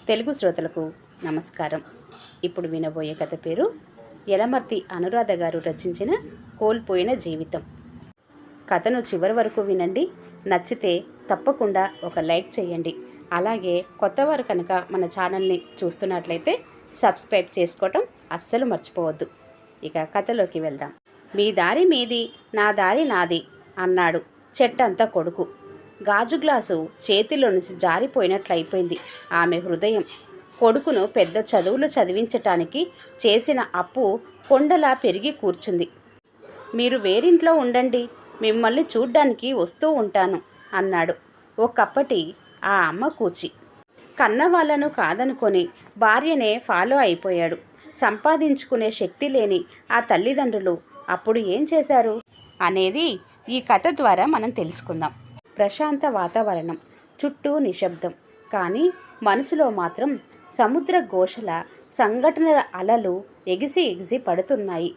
తెలుగు శ్రోతలకు నమస్కారం. ఇప్పుడు వినబోయే కథ పేరు యలమర్తి అనురాధ గారు రచించిన కోల్పోయిన జీవితం. కథను చివరి వరకు వినండి. నచ్చితే తప్పకుండా ఒక లైక్ చేయండి. అలాగే కొత్తవారు కనుక మన ఛానల్ని చూస్తున్నట్లయితే సబ్స్క్రైబ్ చేసుకోవటం అస్సలు మర్చిపోవద్దు. ఇక కథలోకి వెళ్దాం. మీ దారి మీది, నా దారి నాది అన్నాడు చెట్టంతా కొడుకు. గాజు గ్లాసు చేతిలో నుంచి జారిపోయినట్లయిపోయింది ఆమె హృదయం. కొడుకును పెద్ద చదువులు చదివించటానికి చేసిన అప్పు కొండలా పెరిగి కూర్చుంది. మీరు వేరింట్లో ఉండండి, మిమ్మల్ని చూడ్డానికి వస్తూ ఉంటాను అన్నాడు ఒకప్పటి ఆ అమ్మ కూచి. కన్నవాళ్లను కాదనుకొని భార్యనే ఫాలో అయిపోయాడు. సంపాదించుకునే శక్తి లేని ఆ తల్లిదండ్రులు అప్పుడు ఏం చేశారు అనేది ఈ కథ ద్వారా మనం తెలుసుకుందాం. ప్రశాంత వాతావరణం, చుట్టూ నిశ్శబ్దం, కానీ మనసులో మాత్రం సముద్ర ఘోషల సంఘటనల అలలు ఎగిసి పడుతున్నాయి.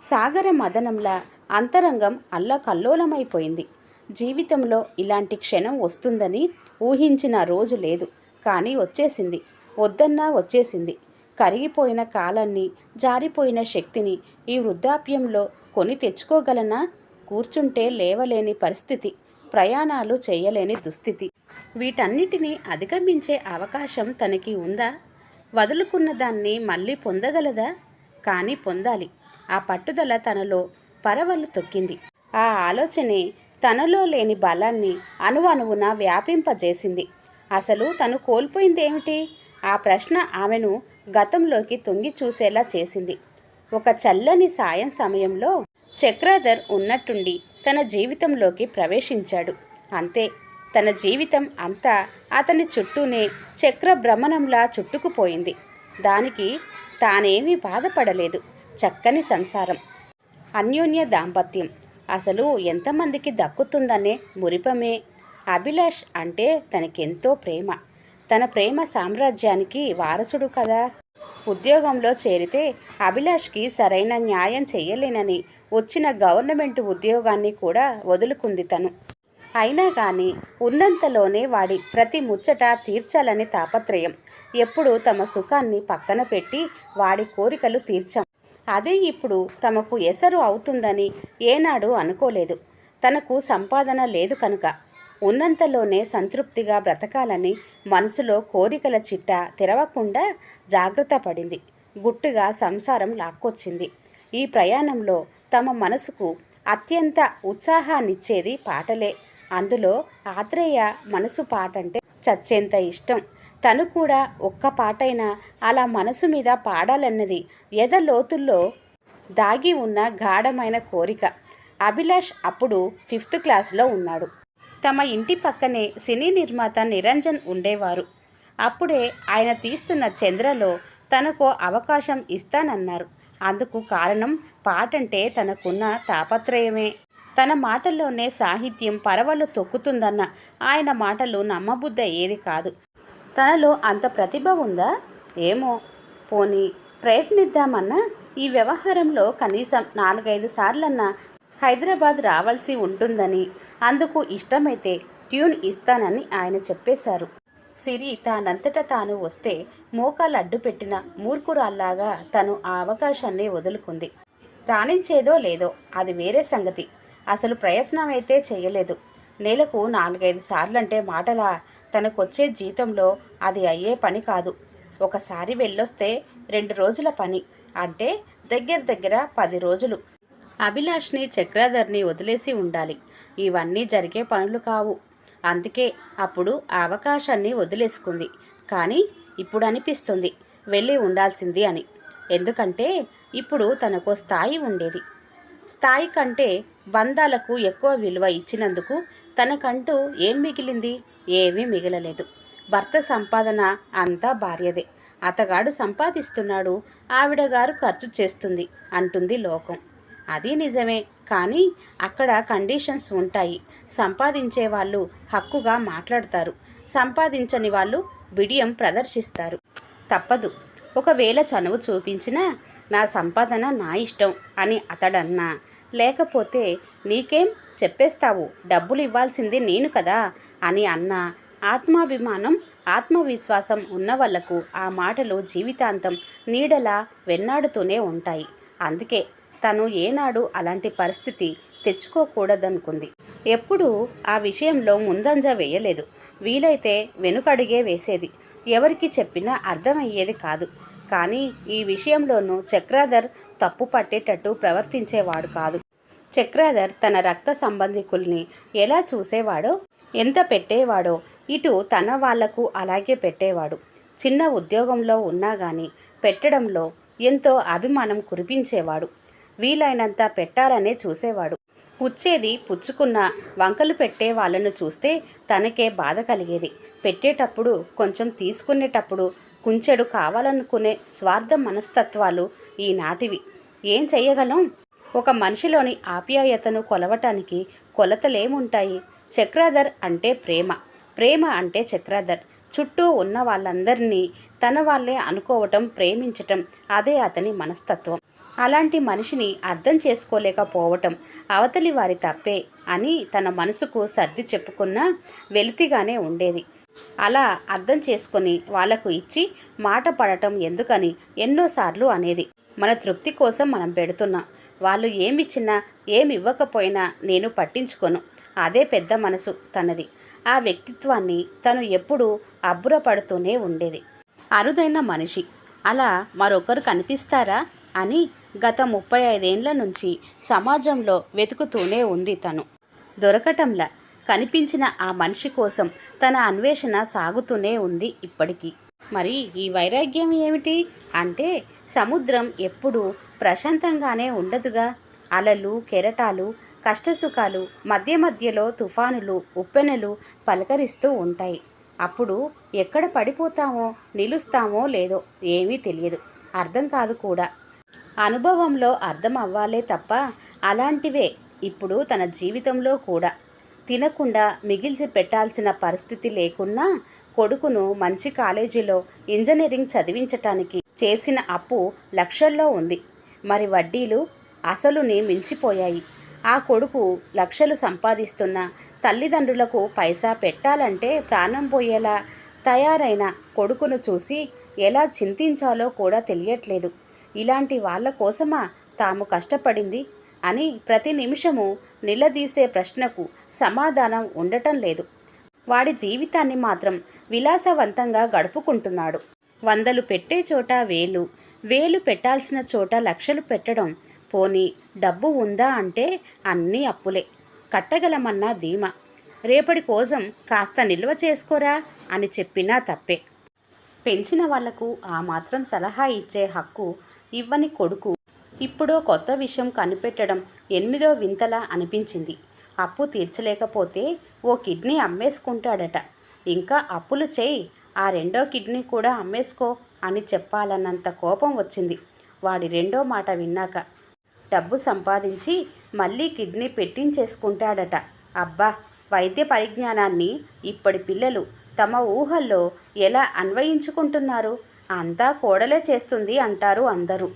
సాగర మదనంలా అంతరంగం అల్లకల్లోలమైపోయింది. జీవితంలో ఇలాంటి క్షణం వస్తుందని ఊహించిన రోజు లేదు, కానీ వచ్చేసింది. వద్దన్నా వచ్చేసింది. కరిగిపోయిన కాలాన్ని, జారిపోయిన శక్తిని ఈ వృద్ధాప్యంలో కొని తెచ్చుకోగలనా? కూర్చుంటే లేవలేని పరిస్థితి, ప్రయాణాలు చేయలేని దుస్థితి. వీటన్నిటినీ అధిగమించే అవకాశం తనకి ఉందా? వదులుకున్న దాన్ని మళ్ళీ పొందగలదా? కానీ పొందాలి. ఆ పట్టుదల తనలో పరవళ్ళు తొక్కింది. ఆ ఆలోచనే తనలో లేని బలాన్ని అణువణువున వ్యాపింపజేసింది. అసలు తను కోల్పోయిందేమిటి? ఆ ప్రశ్న ఆమెను గతంలోకి తొంగి చూసేలా చేసింది. ఒక చల్లని సాయం సమయంలో చక్రాధర్ ఉన్నట్టుండి తన జీవితంలోకి ప్రవేశించాడు. అంతే, తన జీవితం అంతా అతని చుట్టూనే చక్ర భ్రమణంలా చుట్టుకుపోయింది. దానికి తానేమీ బాధపడలేదు. చక్కని సంసారం, అన్యోన్య దాంపత్యం, అసలు ఎంతమందికి దక్కుతుందనే మురిపమే. అభిలాష్ అంటే తనకెంతో ప్రేమ. తన ప్రేమ సామ్రాజ్యానికి వారసుడు కదా. ఉద్యోగంలో చేరితే అభిలాష్కి సరైన న్యాయం చెయ్యలేనని వచ్చిన గవర్నమెంట్ ఉద్యోగాన్ని కూడా వదులుకుంది తను. అయినా కానీ ఉన్నంతలోనే వాడి ప్రతి ముచ్చట తీర్చాలని తాపత్రయం. ఎప్పుడు తమ సుఖాన్ని పక్కన పెట్టి వాడి కోరికలు తీర్చాం. అదే ఇప్పుడు తమకు ఎసరు అవుతుందని ఏనాడు అనుకోలేదు. తనకు సంపాదన లేదు కనుక ఉన్నంతలోనే సంతృప్తిగా బ్రతకాలని మనసులో కోరికల చిట్ట తెరవకుండా జాగ్రత్త పడింది. గుట్టుగా సంసారం లాక్కొచ్చింది. ఈ ప్రయాణంలో తమ మనసుకు అత్యంత ఉత్సాహాన్నిచ్చేది పాటలే. అందులో ఆత్రేయ మనసు పాటంటే చచ్చేంత ఇష్టం. తను కూడా ఒక్క పాటైనా అలా మనసు మీద పాడాలన్నది ఎదలోతుల్లో దాగి ఉన్న గాఢమైన కోరిక. అభిలాష్ అప్పుడు 5th క్లాస్లో ఉన్నాడు. తమ ఇంటి పక్కనే సినీ నిర్మాత నిరంజన్ ఉండేవారు. అప్పుడే ఆయన తీస్తున్న చంద్రలో తనకు అవకాశం ఇస్తానన్నారు. అందుకు కారణం పాటంటే తనకున్న తాపత్రయమే. తన మాటల్లోనే సాహిత్యం పరవళ్ళు తొక్కుతుందన్న ఆయన మాటలు నమ్మబుద్ధ ఏది కాదు. తనలో అంత ప్రతిభ ఉందా ఏమో, పోనీ ప్రయత్నిద్దామన్నా ఈ వ్యవహారంలో కనీసం 4-5 సార్లన్నా హైదరాబాద్ రావాల్సి ఉంటుందని, అందుకు ఇష్టమైతే ట్యూన్ ఇస్తానని ఆయన చెప్పేశారు. సిరి తానంతట తాను వస్తే మోకాలు అడ్డుపెట్టిన మూర్ఖురాల్లాగా తను ఆ అవకాశాన్ని వదులుకుంది. రాణించేదో లేదో అది వేరే సంగతి. అసలు ప్రయత్నం అయితే చేయలేదు. నెలకు 4-5 సార్లంటే మాటలా? తనకొచ్చే జీతంలో అది అయ్యే పని కాదు. ఒకసారి వెళ్ళొస్తే 2 రోజుల పని అంటే దగ్గర 10 రోజులు. అభిలాష్ని చక్రాధర్ని వదిలేసి ఉండాలి. ఇవన్నీ జరిగే పనులు కావు. అందుకే అప్పుడు ఆ అవకాశాన్ని వదిలేసుకుంది. కానీ ఇప్పుడు అనిపిస్తుంది వెళ్ళి ఉండాల్సింది అని. ఎందుకంటే ఇప్పుడు తనకు స్థాయి ఉండేది. స్థాయి కంటే బంధాలకు ఎక్కువ విలువ ఇచ్చినందుకు తనకంటూ ఏం మిగిలింది? ఏమీ మిగలలేదు. భర్త సంపాదన అంతా భార్యదే. అతగాడు సంపాదిస్తున్నాడు, ఆవిడగారు ఖర్చు చేస్తుంది అంటుంది లోకం. అది నిజమే, కానీ అక్కడ కండిషన్స్ ఉంటాయి. సంపాదించే వాళ్ళు హక్కుగా మాట్లాడతారు, సంపాదించని వాళ్ళు బిడియం ప్రదర్శిస్తారు. తప్పదు. ఒకవేళ చనువు చూపించినా నా సంపాదన నా ఇష్టం అని అతడన్నా, లేకపోతే నీకేం చెప్పేస్తావు, డబ్బులు ఇవ్వాల్సింది నేను కదా అని అన్నా ఆత్మాభిమానం, ఆత్మవిశ్వాసం ఉన్న వాళ్లకు ఆ మాటలు జీవితాంతం నీడలా వెన్నాడుతూనే ఉంటాయి. అందుకే తను ఏనాడు అలాంటి పరిస్థితి తెచ్చుకోకూడదనుకుంది. ఎప్పుడూ ఆ విషయంలో ముందంజ వేయలేదు. వీలైతే వెనుకడుగే వేసేది. ఎవరికి చెప్పినా అర్థమయ్యేది కాదు. కానీ ఈ విషయంలోనూ చక్రాధర్ తప్పు పట్టేటట్టు ప్రవర్తించేవాడు కాదు. చక్రాధర్ తన రక్త సంబంధికుల్ని ఎలా చూసేవాడో, ఎంత పెట్టేవాడో ఇటు తన వాళ్లకు అలాగే పెట్టేవాడు. చిన్న ఉద్యోగంలో ఉన్నా గాని పెట్టడంలో ఎంతో అభిమానం కురిపించేవాడు. వీలైనంత పెట్టాలనే చూసేవాడు. పుచ్చేది పుచ్చుకున్న వంకలు పెట్టే వాళ్ళను చూస్తే తనకే బాధ కలిగేది. పెట్టేటప్పుడు కొంచెం, తీసుకునేటప్పుడు కుంచెడు కావాలనుకునే స్వార్థ మనస్తత్వాలు ఈనాటివి. ఏం చెయ్యగలం? ఒక మనిషిలోని ఆప్యాయతను కొలవటానికి కొలతలేముంటాయి? చక్రాధర్ అంటే ప్రేమ, ప్రేమ అంటే చక్రాధర్. చుట్టూ ఉన్న వాళ్ళందరినీ తన వాళ్ళే అనుకోవటం, ప్రేమించటం అదే అతని మనస్తత్వం. అలాంటి మనిషిని అర్థం చేసుకోలేకపోవటం అవతలి వారి తప్పే అని తన మనసుకు సర్ది చెప్పుకున్నా వెలితిగానే ఉండేది. అలా అర్థం చేసుకొని వాళ్లకు ఇచ్చి మాట పడటం ఎందుకని ఎన్నోసార్లు అనేది. మన తృప్తి కోసం మనం పెడుతున్నాం. వాళ్ళు ఏమిచ్చినా ఏమివ్వకపోయినా నేను పట్టించుకోను. అదే పెద్ద మనసు తనది. ఆ వ్యక్తిత్వాన్ని తను ఎప్పుడూ అబ్బురపడుతూనే ఉండేది. అరుదైన మనిషి. అలా మరొకరు కనిపిస్తారా అని గత 35 ఏండ్ల నుంచి సమాజంలో వెతుకుతూనే ఉంది తను. దొరకటంలా. కనిపించిన ఆ మనిషి కోసం తన అన్వేషణ సాగుతూనే ఉంది ఇప్పటికీ. మరి ఈ వైరాగ్యం ఏమిటి అంటే, సముద్రం ఎప్పుడూ ప్రశాంతంగానే ఉండదుగా. అలలు, కెరటాలు, కష్టసుఖాలు, మధ్య మధ్యలో తుఫానులు, ఉప్పెనలు పలకరిస్తూ ఉంటాయి. అప్పుడు ఎక్కడ పడిపోతామో, నిలుస్తామో లేదో ఏమీ తెలియదు, అర్థం కాదు కూడా. అనుభవంలో అర్థం అవ్వాలే తప్ప అలాంటివే ఇప్పుడు తన జీవితంలో కూడా. తినకుండా మిగిల్చి పెట్టాల్సిన పరిస్థితి లేకున్నా కొడుకును మంచి కాలేజీలో ఇంజనీరింగ్ చదివించటానికి చేసిన అప్పు లక్షల్లో ఉంది. మరి వడ్డీలు అసలుని మించిపోయాయి. ఆ కొడుకు లక్షలు సంపాదిస్తున్న తల్లిదండ్రులకు పైసా పెట్టాలంటే ప్రాణం పోయేలా తయారైన కొడుకును చూసి ఎలా చింతించాలో కూడా తెలియట్లేదు. ఇలాంటి వాళ్ళ కోసమా తాము కష్టపడింది అని ప్రతి నిమిషము నిలదీసే ప్రశ్నకు సమాధానం ఉండటం లేదు. వాడి జీవితాన్ని మాత్రం విలాసవంతంగా గడుపుకుంటున్నాడు. 100లు పెట్టే చోట వేలు, వేలు పెట్టాల్సిన చోట లక్షలు పెట్టడం. పోనీ డబ్బు ఉందా అంటే అన్నీ అప్పులే. కట్టగలమన్నా ధీమా. రేపటి కోసం కాస్త నిల్వ చేసుకోరా అని చెప్పినా తప్పే. పెంచిన వాళ్లకు ఆ మాత్రం సలహా ఇచ్చే హక్కు ఇవ్వని కొడుకు ఇప్పుడో కొత్త విషయం కనిపెట్టడం 8వ వింతలా అనిపించింది. అప్పు తీర్చలేకపోతే ఓ కిడ్నీ అమ్మేసుకుంటాడట. ఇంకా అప్పులు చేయి, ఆ 2వ కిడ్నీ కూడా అమ్మేసుకో అని చెప్పాలన్నంత కోపం వచ్చింది వాడి 2వ మాట విన్నాక. డబ్బు సంపాదించి మళ్ళీ కిడ్నీ పెట్టించేసుకుంటాడట. అబ్బా, వైద్య పరిజ్ఞానాన్ని ఇప్పటి పిల్లలు తమ ఊహల్లో ఎలా అన్వయించుకుంటున్నారు? అంతా కోడలే చేస్తుంది అంటారు అందరూ.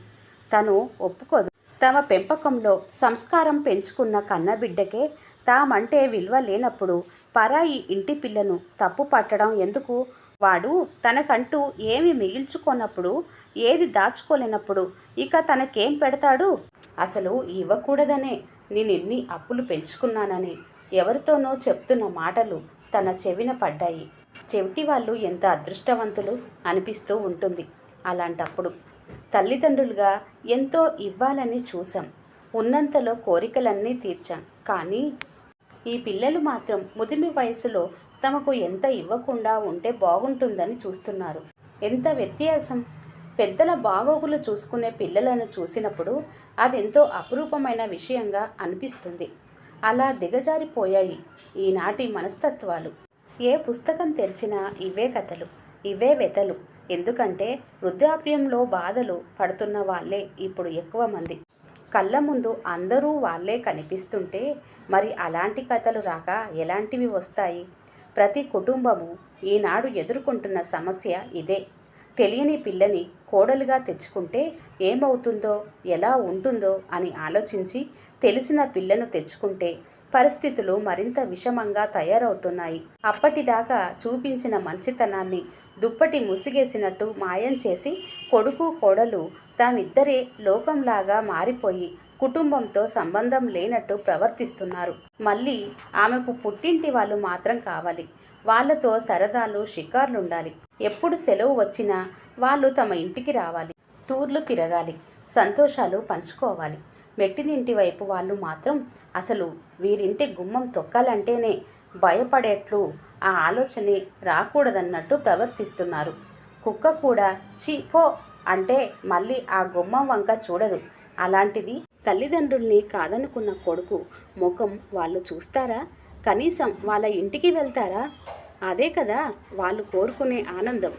తను ఒప్పుకోదు. తమ పెంపకంలో సంస్కారం పెంచుకున్న కన్నబిడ్డకే తామంటే విలువ లేనప్పుడు పరాయి ఇంటి పిల్లను తప్పు పట్టడం ఎందుకు? వాడు తనకంటూ ఏమి మిగిల్చుకోనప్పుడు, ఏది దాచుకోలేనప్పుడు ఇక తనకేం పెడతాడు? అసలు ఇవ్వకూడదనే నేనెన్ని అప్పులు పెంచుకున్నానని ఎవరితోనో చెప్తున్న మాటలు తన చెవిన పడ్డాయి. చెవిటి వాళ్ళు ఎంత అదృష్టవంతులు అనిపిస్తూ ఉంటుంది. అలాంటప్పుడు తల్లిదండ్రులుగా ఎంతో ఇవ్వాలని చూసాం. ఉన్నంతలో కోరికలన్నీ తీర్చాం. కానీ ఈ పిల్లలు మాత్రం ముదిమి వయసులో తమకు ఎంత ఇవ్వకుండా ఉంటే బాగుంటుందని చూస్తున్నారు. ఎంత వ్యత్యాసం! పెద్దల బాగోగులు చూసుకునే పిల్లలను చూసినప్పుడు అదెంతో అపురూపమైన విషయంగా అనిపిస్తుంది. అలా దిగజారిపోయాయి ఈనాటి మనస్తత్వాలు. ఏ పుస్తకం తెరిచినా ఇవే కథలు, ఇవే వెతలు. ఎందుకంటే వృద్ధాప్యంలో బాధలు పడుతున్న వాళ్ళే ఇప్పుడు ఎక్కువ మంది. కళ్ళ ముందు అందరూ వాళ్ళే కనిపిస్తుంటే మరి అలాంటి కథలు రాక ఎలాంటివి వస్తాయి? ప్రతి కుటుంబము ఈనాడు ఎదుర్కొంటున్న సమస్య ఇదే. తెలియని పిల్లని కోడలుగా తెచ్చుకుంటే ఏమవుతుందో, ఎలా ఉంటుందో అని ఆలోచించి తెలిసిన పిల్లను తెచ్చుకుంటే పరిస్థితులు మరింత విషమంగా తయారవుతున్నాయి. అప్పటిదాకా చూపించిన మంచితనాన్ని దుప్పటి ముసిగేసినట్టు మాయం చేసి కొడుకు కోడలు తామిద్దరే లోకంలాగా మారిపోయి కుటుంబంతో సంబంధం లేనట్టు ప్రవర్తిస్తున్నారు. మళ్ళీ ఆమెకు పుట్టింటి వాళ్ళు మాత్రం కావాలి. వాళ్ళతో సరదాలు షికార్లుండాలి. ఎప్పుడు సెలవు వచ్చినా వాళ్ళు తమ ఇంటికి రావాలి. టూర్లు తిరగాలి. సంతోషాలు పంచుకోవాలి. మెట్టినింటి వైపు వాళ్ళు మాత్రం అసలు వీరింటి గుమ్మం తొక్కాలంటేనే భయపడేట్లు ఆ ఆలోచనే రాకూడదన్నట్టు ప్రవర్తిస్తున్నారు. కుక్క కూడా చీ పో అంటే మళ్ళీ ఆ గుమ్మం వంక చూడదు. అలాంటిది తల్లిదండ్రుల్ని కాదనుకున్న కొడుకు ముఖం వాళ్ళు చూస్తారా? కనీసం వాళ్ళ ఇంటికి వెళ్తారా? అదే కదా వాళ్ళు కోరుకునే ఆనందం.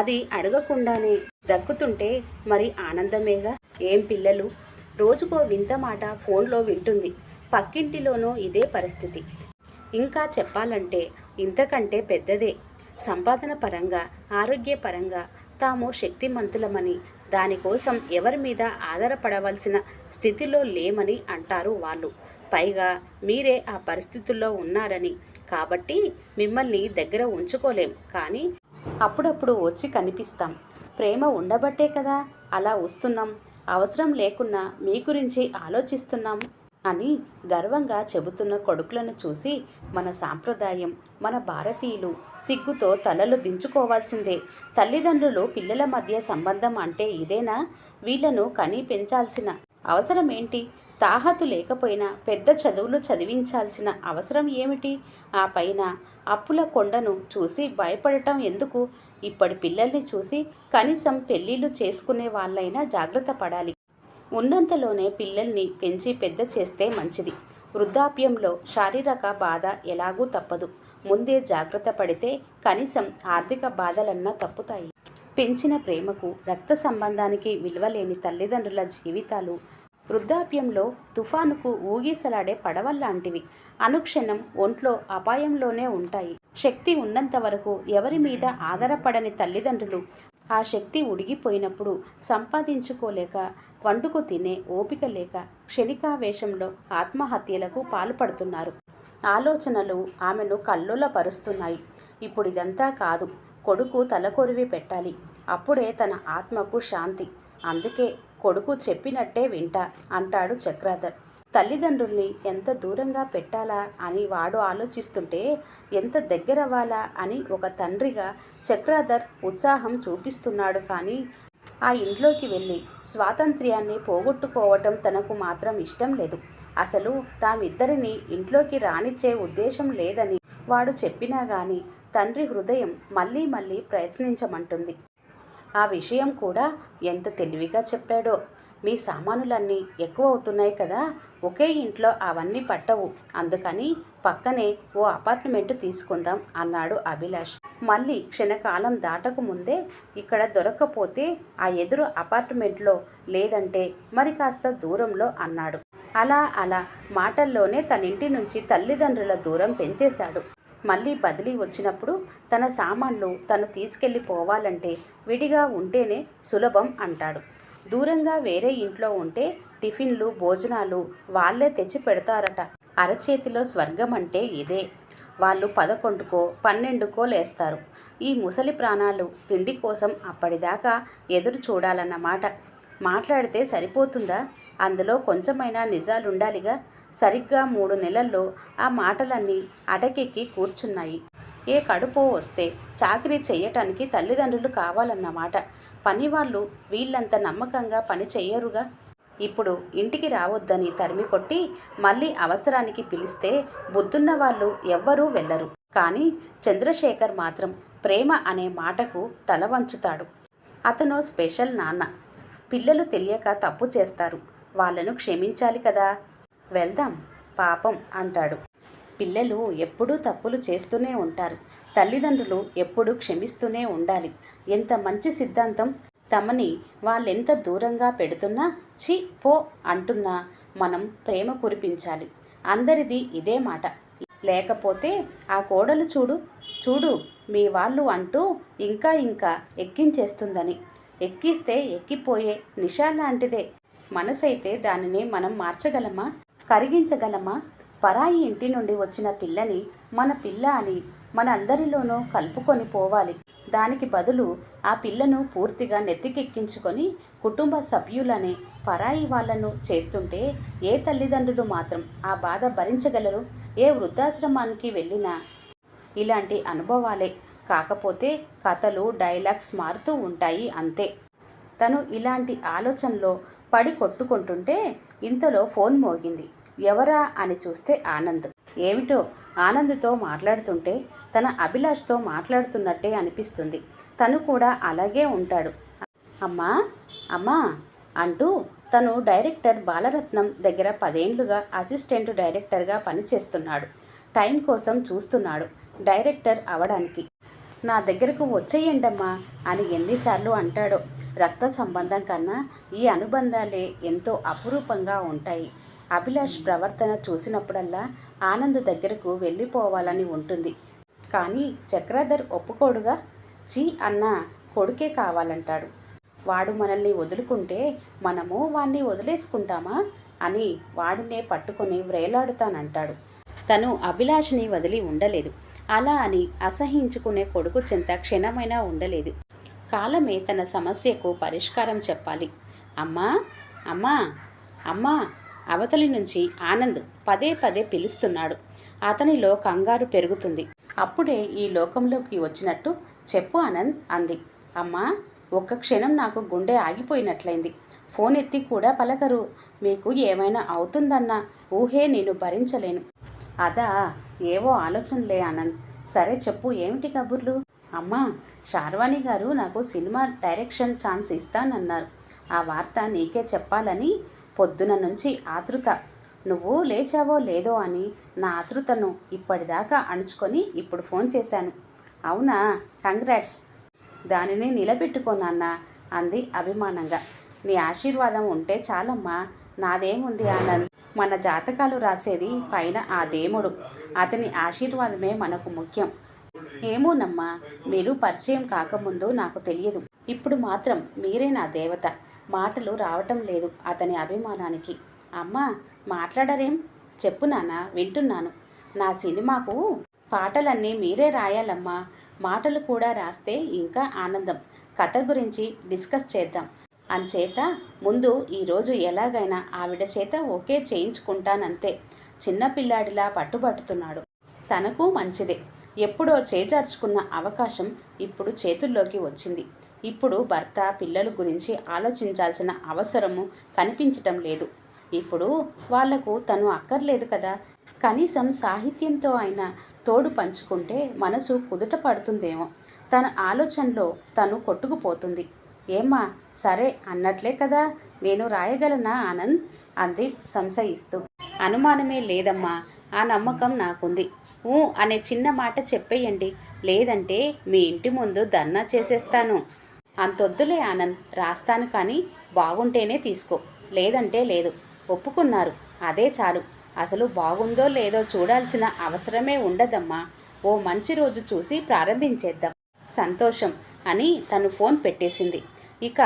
అది అడగకుండానే దక్కుతుంటే మరి ఆనందమేగా. ఏం పిల్లలు, రోజుకో వింత మాట ఫోన్లో వింటుంది. పక్కింటిలోనూ ఇదే పరిస్థితి. ఇంకా చెప్పాలంటే ఇంతకంటే పెద్దదే. సంపాదన పరంగా, ఆరోగ్యపరంగా తాము శక్తిమంతులమని, దానికోసం ఎవరి మీద ఆధారపడవలసిన స్థితిలో లేమని అంటారు వాళ్ళు. పైగా మీరే ఆ పరిస్థితుల్లో ఉన్నారని. కాబట్టి మిమ్మల్ని దగ్గర ఉంచుకోలేం, కానీ అప్పుడప్పుడు వచ్చి కనిపిస్తాం. ప్రేమ ఉండబట్టే కదా అలా వస్తున్నాం. అవసరం లేకున్నా మీ గురించి ఆలోచిస్తున్నాం అని గర్వంగా చెబుతున్న కొడుకులను చూసి మన సాంప్రదాయం, మన భారతీయులు సిగ్గుతో తలలు దించుకోవాల్సిందే. తల్లిదండ్రులు పిల్లల మధ్య సంబంధం అంటే ఇదేనా? వీళ్లను కని పెంచాల్సిన అవసరం ఏంటి? తాహతు లేకపోయినా పెద్ద చదువులు చదివించాల్సిన అవసరం ఏమిటి? ఆ పైన అప్పుల కొండను చూసి భయపడటం ఎందుకు? ఇప్పటి పిల్లల్ని చూసి కనీసం పెళ్ళిళ్ళు చేసుకునే వాళ్ళైనా జాగ్రత్త పడాలి. ఉన్నంతలోనే పిల్లల్ని పెంచి పెద్ద చేస్తే మంచిది. వృద్ధాప్యంలో శారీరక బాధ ఎలాగూ తప్పదు. ముందే జాగ్రత్త పడితే కనీసం ఆర్థిక బాధలన్నా తప్పుతాయి. పెంచిన ప్రేమకు, రక్త సంబంధానికి విలువలేని తల్లిదండ్రుల జీవితాలు వృద్ధాప్యంలో తుఫానుకు ఊగిసలాడే పడవల్లాంటివి. అనుక్షణం ఒంట్లో అపాయంలోనే ఉంటాయి. శక్తి ఉన్నంత వరకు ఎవరి మీద ఆధారపడని తల్లిదండ్రులు ఆ శక్తి ఉడిగిపోయినప్పుడు సంపాదించుకోలేక, వండుకు తినే ఓపిక లేక క్షణికావేశంలో ఆత్మహత్యలకు పాల్పడుతున్నారు. ఆలోచనలు ఆమెను కల్లోలపరుస్తున్నాయి. ఇప్పుడు ఇదంతా కాదు. కొడుకు తలకొరివి పెట్టాలి. అప్పుడే తన ఆత్మకు శాంతి. అందుకే కొడుకు చెప్పినట్టే వింటా అంటాడు చక్రాధర్. తల్లిదండ్రుల్ని ఎంత దూరంగా పెట్టాలా అని వాడు ఆలోచిస్తుంటే ఎంత దగ్గరవ్వాలా అని ఒక తండ్రిగా చక్రాధర్ ఉత్సాహం చూపిస్తున్నాడు. కానీ ఆ ఇంట్లోకి వెళ్ళి స్వాతంత్ర్యాన్ని పోగొట్టుకోవటం తనకు మాత్రం ఇష్టం లేదు. అసలు తామిద్దరిని ఇంట్లోకి రానిచ్చే ఉద్దేశం లేదని వాడు చెప్పినా గాని తండ్రి హృదయం మళ్ళీ మళ్ళీ ప్రయత్నించమంటుంది. ఆ విషయం కూడా ఎంత తెలివిగా చెప్పాడో. మీ సామానులన్నీ ఎక్కువ అవుతున్నాయి కదా, ఒకే ఇంట్లో అవన్నీ పట్టవు. అందుకని పక్కనే ఓ అపార్ట్మెంటు తీసుకుందాం అన్నాడు అభిలాష్. మళ్ళీ క్షణకాలం దాటకు ముందే ఇక్కడ దొరక్కపోతే ఆ ఎదురు అపార్ట్మెంట్లో, లేదంటే మరి కాస్త దూరంలో అన్నాడు. అలా మాటల్లోనే తనింటి నుంచి తల్లిదండ్రుల దూరం పెంచేశాడు. మళ్ళీ బదిలీ వచ్చినప్పుడు తన సామాన్లు తను తీసుకెళ్ళిపోవాలంటే విడిగా ఉంటేనే సులభం అంటాడు. దూరంగా వేరే ఇంట్లో ఉంటే టిఫిన్లు, భోజనాలు వాళ్ళే తెచ్చి పెడతారట. అరచేతిలో స్వర్గం అంటే ఇదే. వాళ్ళు 11కో 12కో లేస్తారు. ఈ ముసలి ప్రాణాలు తిండి కోసం అప్పటిదాకా ఎదురు చూడాలన్నమాట. మాట్లాడితే సరిపోతుందా? అందులో కొంచెమైనా నిజాలుండాలిగా. సరిగ్గా 3 నెలల్లో ఆ మాటలన్నీ అటకెక్కి కూర్చున్నాయి. ఏ కడుపో వస్తే చాకరీ చెయ్యటానికి తల్లిదండ్రులు కావాలన్నమాట. పనివాళ్ళు వీళ్ళంత నమ్మకంగా పని చెయ్యరుగా. ఇప్పుడు ఇంటికి రావద్దని తరిమి కొట్టి మళ్ళీ అవసరానికి పిలిస్తే బుద్ధున్న వాళ్ళు ఎవ్వరూ వెళ్ళరు. కానీ చంద్రశేఖర్ మాత్రం ప్రేమ అనే మాటకు తల వంచుతాడు. అతను స్పెషల్ నాన్న. పిల్లలు తెలియక తప్పు చేస్తారు. వాళ్ళను క్షమించాలి కదా. వెళ్దాం పాపం అంటాడు. పిల్లలు ఎప్పుడూ తప్పులు చేస్తూనే ఉంటారు. తల్లిదండ్రులు ఎప్పుడూ క్షమిస్తూనే ఉండాలి. ఎంత మంచి సిద్ధాంతం. తమని వాళ్ళెంత దూరంగా పెడుతున్నా ఛీ పో అంటున్నా మనం ప్రేమ కురిపించాలి. అందరిది ఇదే మాట. లేకపోతే ఆ కోడలు చూడు మీ వాళ్ళు అంటూ ఇంకా ఎక్కించేస్తుందని. ఎక్కిస్తే ఎక్కిపోయే నిషా లాంటిదే. మనసైతే దానిని మనం మార్చగలమా? కరిగించగలమా? పరాయి ఇంటి నుండి వచ్చిన పిల్లని మన పిల్ల అని మన అందరిలోనూ కలుపుకొని పోవాలి. దానికి బదులు ఆ పిల్లను పూర్తిగా నెత్తికెక్కించుకొని కుటుంబ సభ్యులనే పరాయి వాళ్లను చేస్తుంటే ఏ తల్లిదండ్రులు మాత్రం ఆ బాధ భరించగలరు? ఏ వృద్ధాశ్రమానికి వెళ్ళినా ఇలాంటి అనుభవాలే. కాకపోతే కథలు, డైలాగ్స్ మారుతూ ఉంటాయి అంతే. తను ఇలాంటి ఆలోచనలో పడి కొట్టుకుంటుంటే ఇంతలో ఫోన్ మోగింది. ఎవరా అని చూస్తే ఆనంద్. ఏమిటో ఆనంద్తో మాట్లాడుతుంటే తన అభిలాష్తో మాట్లాడుతున్నట్టే అనిపిస్తుంది. తను కూడా అలాగే ఉంటాడు. అమ్మా అమ్మా అంటూ తను డైరెక్టర్ బాలరత్నం దగ్గర 10 ఏళ్లుగా అసిస్టెంట్ డైరెక్టర్గా పనిచేస్తున్నాడు. టైం కోసం చూస్తున్నాడు డైరెక్టర్ అవడానికి. నా దగ్గరకు వచ్చేయండమ్మా అని ఎన్నిసార్లు అంటాడో. రక్త సంబంధం కన్నా ఈ అనుబంధాలే ఎంతో అపురూపంగా ఉంటాయి. అభిలాష్ ప్రవర్తన చూసినప్పుడల్లా ఆనంద్ దగ్గరకు వెళ్ళిపోవాలని ఉంటుంది. కానీ చక్రధర్ ఒప్పుకోడుగా. చీ అన్న కొడుకే కావాలంటాడు. వాడు మనల్ని వదులుకుంటే మనము వాణ్ణి వదిలేసుకుంటామా అని వాడినే పట్టుకొని వ్రేలాడుతానంటాడు. తను అభిలాష్ని వదిలి ఉండలేదు. అలా అని అసహించుకునే కొడుకు చెంత క్షణమైనా ఉండలేదు. కాలమే తన సమస్యకు పరిష్కారం చెప్పాలి. అమ్మా అమ్మా అమ్మా అవతలి నుంచి ఆనంద్ పదే పదే పిలుస్తున్నాడు. అతనిలో కంగారు పెరుగుతుంది. అప్పుడే ఈ లోకంలోకి వచ్చినట్టు చెప్పు ఆనంద్ అంది. అమ్మా ఒక్క క్షణం నాకు గుండె ఆగిపోయినట్లయింది. ఫోన్ ఎత్తి కూడా పలకరు. మీకు ఏమైనా అవుతుందన్న ఊహే నేను భరించలేను. అదా ఏవో ఆలోచనలే ఆనంద్. సరే చెప్పు, ఏమిటి కబుర్లు? అమ్మా శార్వాణి గారు నాకు సినిమా డైరెక్షన్ ఛాన్స్ ఇస్తానన్నారు. ఆ వార్త నీకే చెప్పాలని పొద్దున నుంచి ఆతృత. నువ్వు లేచావో లేదో అని నా ఆతృతను ఇప్పటిదాకా అణుచుకొని ఇప్పుడు ఫోన్ చేశాను. అవునా, కంగ్రాట్స్. దానిని నిలబెట్టుకోనన్నా అంది అభిమానంగా. నీ ఆశీర్వాదం ఉంటే చాలమ్మా. నాదేముంది ఆనంద్, మన జాతకాలు రాసేది పైన ఆ దేవుడు. అతని ఆశీర్వాదమే మనకు ముఖ్యం. ఏమోనమ్మా, మీరు పరిచయం కాకముందు నాకు తెలియదు. ఇప్పుడు మాత్రం మీరే నా దేవత. మాటలు రావటం లేదు అతని అభిమానానికి. అమ్మా మాట్లాడరేం? చెప్పు నాన్న, వింటున్నాను. నా సినిమాకు పాటలన్నీ మీరే రాయాలమ్మా. మాటలు కూడా రాస్తే ఇంకా ఆనందం. కథ గురించి డిస్కస్ చేద్దాం. అంచేత ముందు ఈరోజు ఎలాగైనా ఆవిడ చేత ఓకే చేయించుకుంటానంతే. చిన్నపిల్లాడిలా పట్టుబట్టుతున్నాడు. తనకు మంచిదే. ఎప్పుడో చేజార్చుకున్న అవకాశం ఇప్పుడు చేతుల్లోకి వచ్చింది. ఇప్పుడు భర్త పిల్లల గురించి ఆలోచించాల్సిన అవసరము కనిపించటం లేదు. ఇప్పుడు వాళ్లకు తను అక్కర్లేదు కదా. కనీసం సాహిత్యంతో అయినా తోడు పంచుకుంటే మనసు కుదుట పడుతుందేమో. తన ఆలోచనలో తను కొట్టుకుపోతుంది. ఏమ్మా సరే అన్నట్లే కదా. నేను రాయగలనా ఆనంద్ అంది సంశయిస్తూ. అనుమానమే లేదమ్మా, ఆ నమ్మకం నాకుంది. అనే చిన్న మాట చెప్పేయండి, లేదంటే మీ ఇంటి ముందు ధర్నా చేసేస్తాను. అంతొద్దులే ఆనంద్, రాస్తాను కానీ బాగుంటేనే తీసుకో, లేదంటే లేదు. ఒప్పుకున్నారు, అదే చాలు. అసలు బాగుందో లేదో చూడాల్సిన అవసరమే ఉండదమ్మా. ఓ మంచి రోజు చూసి ప్రారంభించేద్దాం. సంతోషం అని తను ఫోన్ పెట్టేసింది. ఇక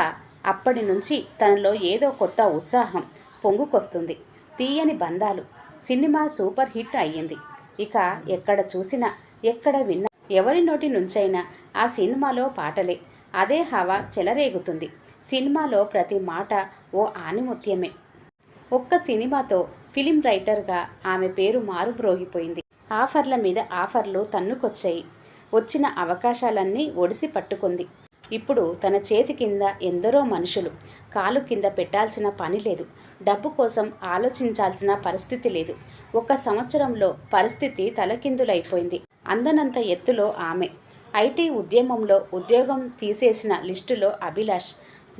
అప్పటి నుంచి తనలో ఏదో కొత్త ఉత్సాహం పొంగుకొస్తుంది. తీయని బంధాలు సినిమా సూపర్ హిట్ అయ్యింది. ఇక ఎక్కడ చూసినా ఎక్కడ విన్నా ఎవరి నోటి నుంచైనా ఆ సినిమాలో పాటలే. అదే హవా చెలరేగుతుంది. సినిమాలో ప్రతి మాట ఓ ఆణిముత్యమే. ఒక్క సినిమాతో ఫిలిం రైటర్గా ఆమె పేరు మారుమ్రోగిపోయింది. ఆఫర్ల మీద ఆఫర్లు తన్నుకొచ్చాయి. వచ్చిన అవకాశాలన్నీ ఒడిసి పట్టుకుంది. ఇప్పుడు తన చేతి కింద ఎందరో మనుషులు. కాలు కింద పెట్టాల్సిన పని లేదు. డబ్బు కోసం ఆలోచించాల్సిన పరిస్థితి లేదు. 1 సంవత్సరంలో పరిస్థితి తలకిందులైపోయింది. అందనంత ఎత్తులో ఆమె. ఐటీ ఉద్యమంలో ఉద్యోగం తీసేసిన లిస్టులో అభిలాష్.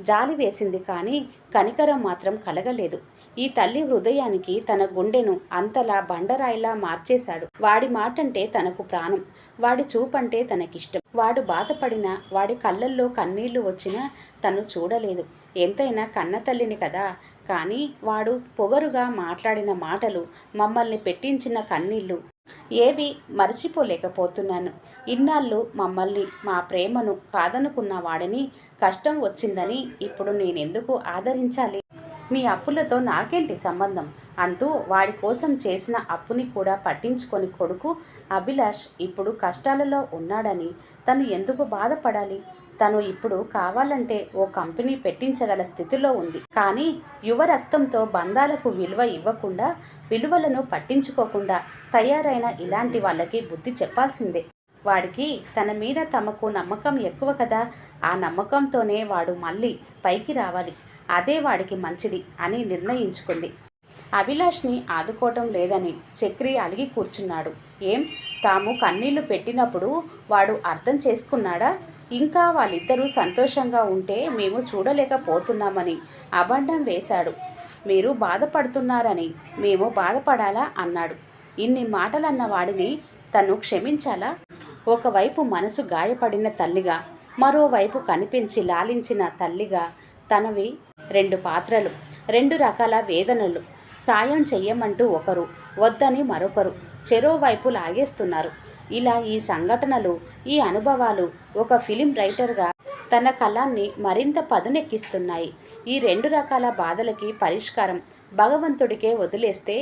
జాలి వేసింది కానీ కనికరం మాత్రం కలగలేదు. ఈ తల్లి హృదయానికి తన గుండెను అంతలా బండరాయిలా మార్చేశాడు. వాడి మాటంటే తనకు ప్రాణం. వాడి చూపంటే తనకిష్టం. వాడు బాధపడినా, వాడి కళ్ళల్లో కన్నీళ్లు వచ్చినా తను చూడలేదు. ఎంతైనా కన్నతల్లిని కదా. కానీ వాడు పొగరుగా మాట్లాడిన మాటలు, మమ్మల్ని పెట్టించిన కన్నీళ్లు ఏవి మర్చిపోలేకపోతున్నాను. ఇన్నాళ్ళు మమ్మల్ని, మా ప్రేమను కాదనుకున్న వాడిని కష్టం వచ్చిందని ఇప్పుడు నేనెందుకు ఆదరించాలి? మీ అప్పులతో నాకేంటి సంబంధం అంటూ వాడి కోసం చేసిన అప్పుని కూడా పట్టించుకొని కొడుకు అభిలాష్ ఇప్పుడు కష్టాలలో ఉన్నాడని తను ఎందుకు బాధపడాలి? తను ఇప్పుడు కావాలంటే ఓ కంపెనీ పెట్టించగల స్థితిలో ఉంది. కానీ యువ రక్తంతో బంధాలకు విలువ ఇవ్వకుండా, విలువలను పట్టించుకోకుండా తయారైన ఇలాంటి వాళ్ళకి బుద్ధి చెప్పాల్సిందే. వాడికి తన మీద తమకు నమ్మకం ఎక్కువ కదా, ఆ నమ్మకంతోనే వాడు మళ్ళీ పైకి రావాలి. అదే వాడికి మంచిది అని నిర్ణయించుకుంది. అభిలాష్ని ఆదుకోవటం లేదని చక్రి అలిగి కూర్చున్నాడు. ఏం, తాము కన్నీళ్లు పెట్టినప్పుడు వాడు అర్థం చేసుకున్నాడా? ఇంకా వాళ్ళిద్దరూ సంతోషంగా ఉంటే మేము చూడలేకపోతున్నామని అబద్ధం వేశాడు. మీరు బాధపడుతున్నారని మేము బాధపడాలా అన్నాడు. ఇన్ని మాటలన్న వాడిని తను క్షమించాలా? ఒకవైపు మనసు గాయపడిన తల్లిగా, మరోవైపు కనిపించి లాలించిన తల్లిగా తనవి రెండు పాత్రలు, రెండు రకాల వేదనలు. సాయం చెయ్యమంటూ ఒకరు, వద్దని మరొకరు చెరోవైపు లాగేస్తున్నారు. ఇలా ఈ సంఘటనలు, ఈ అనుభవాలు ఒక ఫిలిం రైటర్గా తన కళాన్ని మరింత పదునెక్కిస్తున్నాయి. ఈ రెండు రకాల బాధలకి పరిష్కారం భగవంతుడికే వదిలేస్తే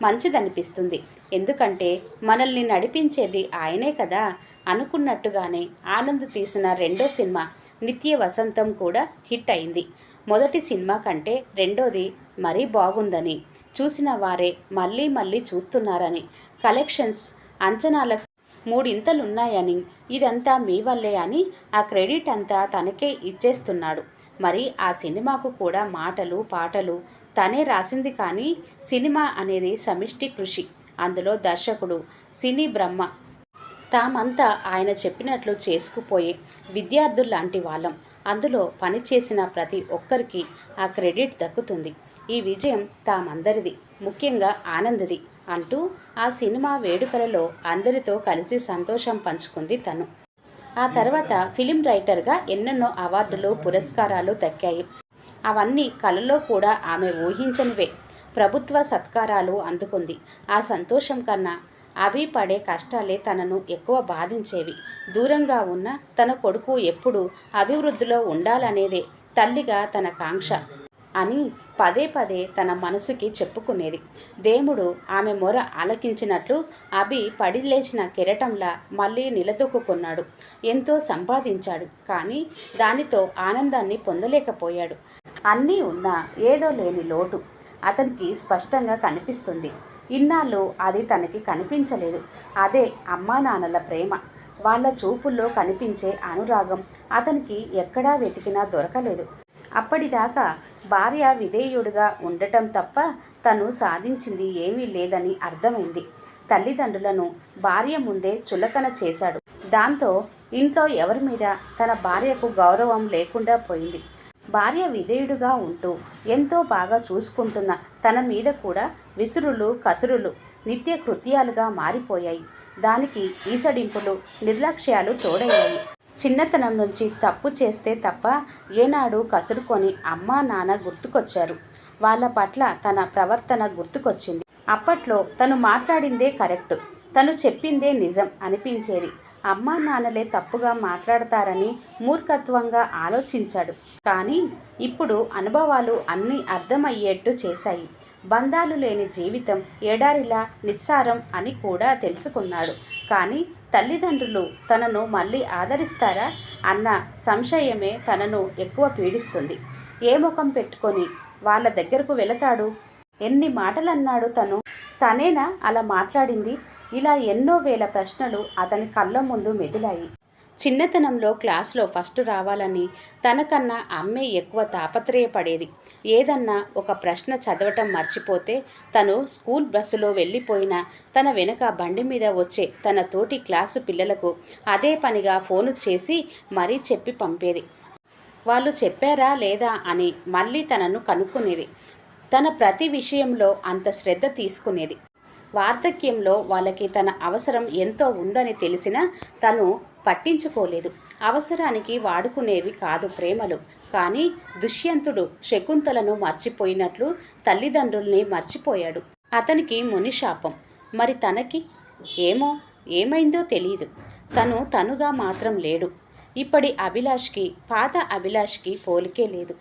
మంచిదనిపిస్తుంది. ఎందుకంటే మనల్ని నడిపించేది ఆయనే కదా. అనుకున్నట్టుగానే ఆనంద్ తీసిన రెండో సినిమా నిత్య వసంతం కూడా హిట్ అయింది. మొదటి సినిమా కంటే రెండోది మరీ బాగుందని, చూసిన వారే మళ్ళీ మళ్ళీ చూస్తున్నారని, కలెక్షన్స్ అంచనాలకు మూడింతలున్నాయని, ఇదంతా మీ వల్లే అని ఆ క్రెడిట్ అంతా తనకే ఇచ్చేస్తున్నాడు. మరి ఆ సినిమాకు కూడా మాటలు పాటలు తనే రాసింది. కానీ సినిమా అనేది సమిష్టి కృషి. అందులో దర్శకుడు, సినీ బ్రహ్మ తామంతా ఆయన చెప్పినట్లు చేసుకుపోయే విద్యార్థుల్లాంటి వాళ్ళం. అందులో పనిచేసిన ప్రతి ఒక్కరికి ఆ క్రెడిట్ దక్కుతుంది. ఈ విజయం తామందరిది, ముఖ్యంగా ఆనంద్ది అంటూ ఆ సినిమా వేడుకలలో అందరితో కలిసి సంతోషం పంచుకుంది తను. ఆ తర్వాత ఫిలిం రైటర్గా ఎన్నెన్నో అవార్డులు, పురస్కారాలు దక్కాయి. అవన్నీ కలలో కూడా ఆమె ఊహించనివే. ప్రభుత్వ సత్కారాలు అందుకుంది. ఆ సంతోషం కన్నా అభి పడే కష్టాలే తనను ఎక్కువ బాధించేవి. దూరంగా ఉన్న తన కొడుకు ఎప్పుడూ అభివృద్ధిలో ఉండాలనేదే తల్లిగా తన కాంక్ష అని పదే పదే తన మనసుకి చెప్పుకునేది. దేవుడు ఆమె మొర ఆలకించినట్లు అభి పడి లేచిన కెరటంలా మళ్ళీ నిలదొక్కున్నాడు. ఎంతో సంపాదించాడు. కానీ దానితో ఆనందాన్ని పొందలేకపోయాడు. అన్నీ ఉన్నా ఏదో లేని లోటు అతనికి స్పష్టంగా కనిపిస్తుంది. ఇన్నాళ్ళు అది తనకి కనిపించలేదు. అదే అమ్మా నాన్నల ప్రేమ. వాళ్ళ చూపుల్లో కనిపించే అనురాగం అతనికి ఎక్కడా వెతికినా దొరకలేదు. అప్పటిదాకా భార్య విధేయుడిగా ఉండటం తప్ప తను సాధించింది ఏమీ లేదని అర్థమైంది. తల్లిదండ్రులను భార్య ముందే చులకన చేశాడు. దాంతో ఇంట్లో ఎవరి మీద తన భార్యకు గౌరవం లేకుండా పోయింది. భార్య విధేయుడుగా ఉంటూ ఎంతో బాగా చూసుకుంటున్న తన మీద కూడా విసురులు, కసురులు నిత్య కృత్యాలుగా మారిపోయాయి. దానికి ఈసడింపులు, నిర్లక్ష్యాలు తోడయ్యాయి. చిన్నతనం నుంచి తప్పు చేస్తే తప్ప ఏనాడు కసురుకొని అమ్మా నాన్న గుర్తుకొచ్చారు. వాళ్ళ పట్ల తన ప్రవర్తన గుర్తుకొచ్చింది. అప్పట్లో తను మాట్లాడిందే కరెక్ట్, తను చెప్పిందే నిజం అనిపించేది. అమ్మా నాన్నలే తప్పుగా మాట్లాడతారని మూర్ఖత్వంగా ఆలోచించాడు. కానీ ఇప్పుడు అనుభవాలు అన్నీ అర్థమయ్యేట్టు చేశాయి. బంధాలు లేని జీవితం ఎడారిలా నిస్సారం అని కూడా తెలుసుకున్నాడు. కానీ తల్లిదండ్రులు తనను మళ్ళీ ఆదరిస్తారా అన్న సంశయమే తనను ఎక్కువ పీడిస్తుంది. ఏ ముఖం పెట్టుకొని వాళ్ళ దగ్గరకు వెళతాడు? ఎన్ని మాటలన్నాడు తను? తనేనా అలా మాట్లాడింది? ఇలా ఎన్నో వేల ప్రశ్నలు అతని కళ్ళ ముందు మెదిలాయి. చిన్నతనంలో క్లాస్లో ఫస్ట్ రావాలని తనకన్నా అమ్మే ఎక్కువ తాపత్రయపడేది. ఏదన్నా ఒక ప్రశ్న చదవటం మర్చిపోతే తను స్కూల్ బస్సులో వెళ్ళిపోయినా తన వెనుక బండి మీద వచ్చే తన తోటి క్లాసు పిల్లలకు అదే పనిగా ఫోను చేసి మరీ చెప్పి పంపేది. వాళ్ళు చెప్పారా లేదా అని మళ్ళీ తనను కనుక్కునేది. తన ప్రతి విషయంలో అంత శ్రద్ధ తీసుకునేది. వార్ధక్యంలో వాళ్ళకి తన అవసరం ఎంతో ఉందని తెలిసినా తను పట్టించుకోలేదు. అవసరానికి వాడుకునేవి కాదు ప్రేమలు. కానీ దుష్యంతుడు శకుంతలను మర్చిపోయినట్లు తల్లిదండ్రుల్ని మర్చిపోయాడు. అతనికి మునిశాపం. మరి తనకి ఏమైందో తెలియదు. తనుగా మాత్రం లేడు. ఇప్పటి అభిలాష్కి పాత అభిలాష్కి పోలికే లేదు.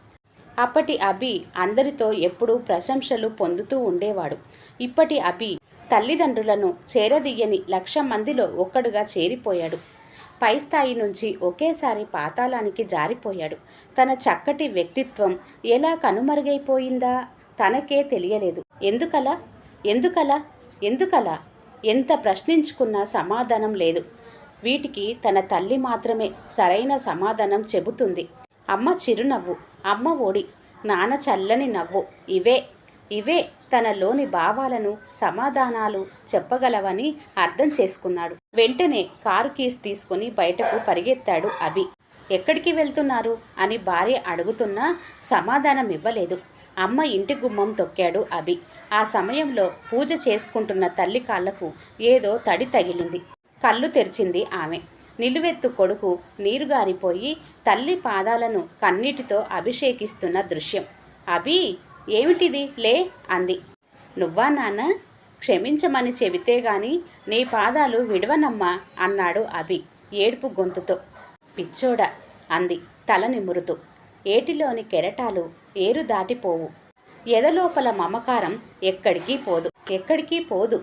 అప్పటి అభి అందరితో ఎప్పుడూ ప్రశంసలు పొందుతూ ఉండేవాడు. ఇప్పటి అభి తల్లిదండ్రులను చేరదీయని 1,00,000 మందిలో ఒక్కడుగా చేరిపోయాడు. పై స్థాయి నుంచి ఒకేసారి పాతాళానికి జారిపోయాడు. తన చక్కటి వ్యక్తిత్వం ఎలా కనుమరుగైపోయిందా తనకే తెలియలేదు. ఎందుకలా ఎందుకలా ఎందుకలా ఎంత ప్రశ్నించుకున్నా సమాధానం లేదు. వీటికి తన తల్లి మాత్రమే సరైన సమాధానం చెబుతుంది. అమ్మ చిరునవ్వు, అమ్మ ఒడి, నాన్న చల్లని నవ్వు, ఇవే తనలోని భావాలను సమాధానాలు చెప్పగలవని అర్థం చేసుకున్నాడు. వెంటనే కారు కీస్ తీసుకుని బయటకు పరిగెత్తాడు అభి. ఎక్కడికి వెళ్తున్నారు అని భార్య అడుగుతున్నా సమాధానం ఇవ్వలేదు. అమ్మ ఇంటి గుమ్మం తొక్కాడు అభి. ఆ సమయంలో పూజ చేసుకుంటున్న తల్లి కాళ్లకు ఏదో తడి తగిలింది. కళ్ళు తెరిచింది ఆమె. నిలువెత్తు కొడుకు నీరుగారిపోయి తల్లి పాదాలను కన్నీటితో అభిషేకిస్తున్న దృశ్యం. అభి, ఏమిటిది లే అంది. నువ్వా నాన్న? క్షమించమని చెబితే గాని నీ పాదాలు విడవనమ్మా అన్నాడు అభి ఏడుపు గొంతుతో. పిచ్చోడా అంది తల నిమురుతూ. ఏటిలోని కెరటాలు ఏరు దాటిపోవు. ఎదలోపల మమకారం ఎక్కడికి పోదు.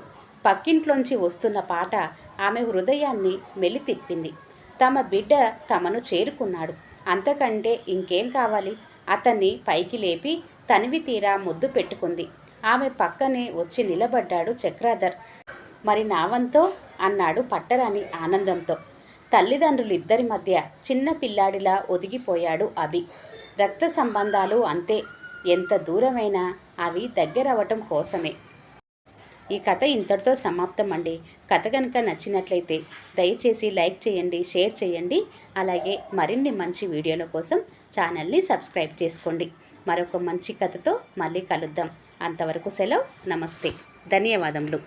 పక్కింట్లోంచి వస్తున్న పాట ఆమె హృదయాన్ని మెలితిప్పింది. తమ బిడ్డ తమను చేరుకున్నాడు. అంతకంటే ఇంకేం కావాలి? అతన్ని పైకి లేపి తనివి తీరా ముద్దు పెట్టుకుంది. ఆమె పక్కనే వచ్చి నిలబడ్డాడు చక్రాధర్. మరి నావంతో అన్నాడు పట్టరాని ఆనందంతో. తల్లిదండ్రులిద్దరి మధ్య చిన్న పిల్లాడిలా ఒదిగిపోయాడు అభి. రక్త సంబంధాలు అంతే, ఎంత దూరమైనా అవి దగ్గరవటం కోసమే. ఈ కథ ఇంతటితో సమాప్తం అండి. కథ కనుక నచ్చినట్లయితే దయచేసి లైక్ చేయండి, షేర్ చేయండి. అలాగే మరిన్ని మంచి వీడియోల కోసం ఛానల్ని సబ్స్క్రైబ్ చేసుకోండి. మరొక మంచి కథతో మళ్ళీ కలుద్దాం. అంతవరకు సెలవు. నమస్తే. ధన్యవాదములు.